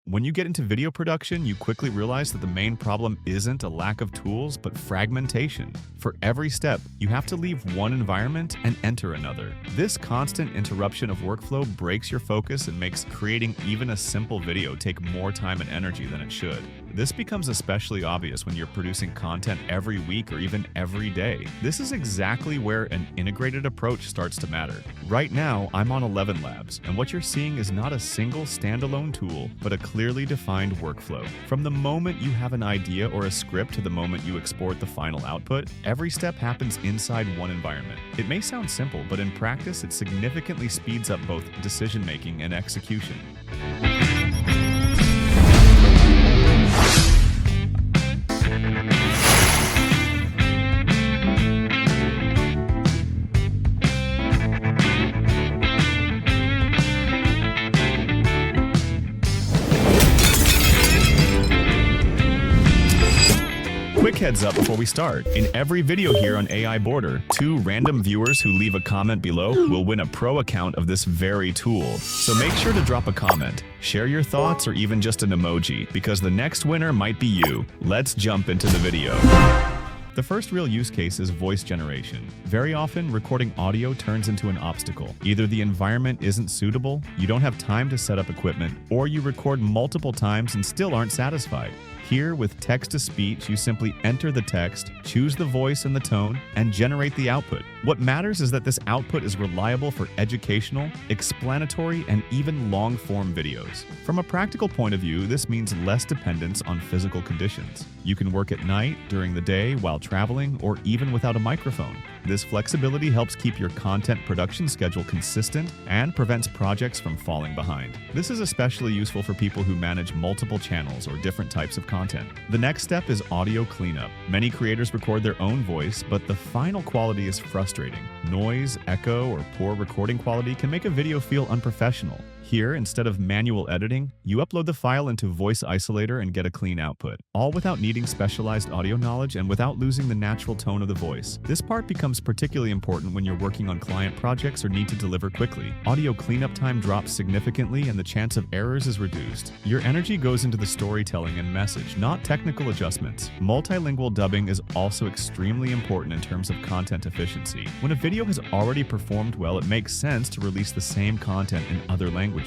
When you get into video production, you quickly realize that the main problem isn't a lack of tools, but fragmentation. For every step, you have to leave one environment and enter another. This constant interruption of workflow breaks your focus and makes creating even a simple video take more time and energy than it should. This becomes especially obvious when you're producing content every week or even every day. This is exactly where an integrated approach starts to matter. Right now, I'm on ElevenLabs, and what you're seeing is not a single standalone tool, but a clearly defined workflow. From the moment you have an idea or a script to the moment you export the final output, every step happens inside one environment. It may sound simple, but in practice, it significantly speeds up both decision-making and execution. Quick heads up before we start. In every video here on AI Border, 2 random viewers who leave a comment below will win a pro account of this very tool. So make sure to drop a comment, share your thoughts, or even just an emoji, because the next winner might be you. Let's jump into the video. The first real use case is voice generation. Very often, recording audio turns into an obstacle. Either the environment isn't suitable, you don't have time to set up equipment, or you record multiple times and still aren't satisfied. Here, with text-to-speech, you simply enter the text, choose the voice and the tone, and generate the output. What matters is that this output is reliable for educational, explanatory, and even long-form videos. From a practical point of view, this means less dependence on physical conditions. You can work at night, during the day, while traveling, or even without a microphone. This flexibility helps keep your content production schedule consistent and prevents projects from falling behind. This is especially useful for people who manage multiple channels or different types of content. The next step is audio cleanup. Many creators record their own voice, but the final quality is frustrating. Noise, echo, or poor recording quality can make a video feel unprofessional. Here, instead of manual editing, you upload the file into Voice Isolator and get a clean output, all without needing specialized audio knowledge and without losing the natural tone of the voice. This part becomes particularly important when you're working on client projects or need to deliver quickly. Audio cleanup time drops significantly and the chance of errors is reduced. Your energy goes into the storytelling and message, not technical adjustments. Multilingual dubbing is also extremely important in terms of content efficiency. When a video has already performed well, it makes sense to release the same content in other languages.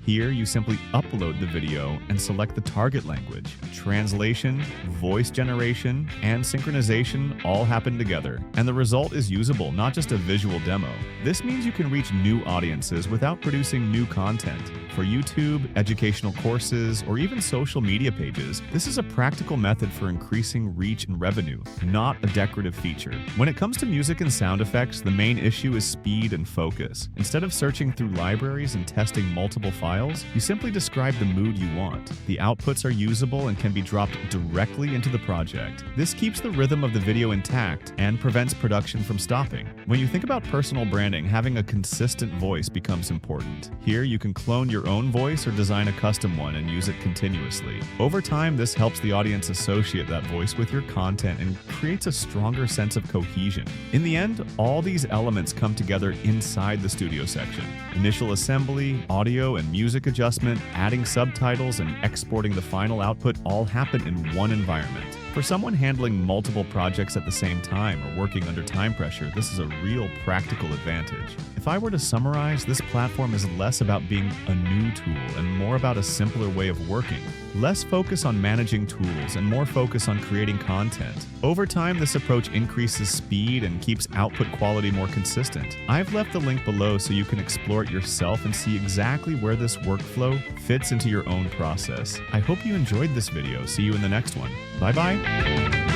Here, you simply upload the video and select the target language. Translation, voice generation, and synchronization all happen together, and the result is usable, not just a visual demo. This means you can reach new audiences without producing new content. For YouTube, educational courses, or even social media pages, this is a practical method for increasing reach and revenue, not a decorative feature. When it comes to music and sound effects, the main issue is speed and focus. Instead of searching through libraries and testing multiple files, you simply describe the mood you want. The outputs are usable and can be dropped directly into the project. This keeps the rhythm of the video intact and prevents production from stopping. When you think about personal branding, having a consistent voice becomes important. Here, you can clone your own voice or design a custom one and use it continuously. Over time, this helps the audience associate that voice with your content and creates a stronger sense of cohesion. In the end, all these elements come together inside the studio section. Initial assembly, audio and music adjustment, adding subtitles, and exporting the final output all happen in one environment. For someone handling multiple projects at the same time or working under time pressure, this is a real practical advantage. If I were to summarize, this platform is less about being a new tool and more about a simpler way of working. Less focus on managing tools and more focus on creating content. Over time, this approach increases speed and keeps output quality more consistent. I've left the link below so you can explore it yourself and see exactly where this workflow fits into your own process. I hope you enjoyed this video. See you in the next one. Bye-bye.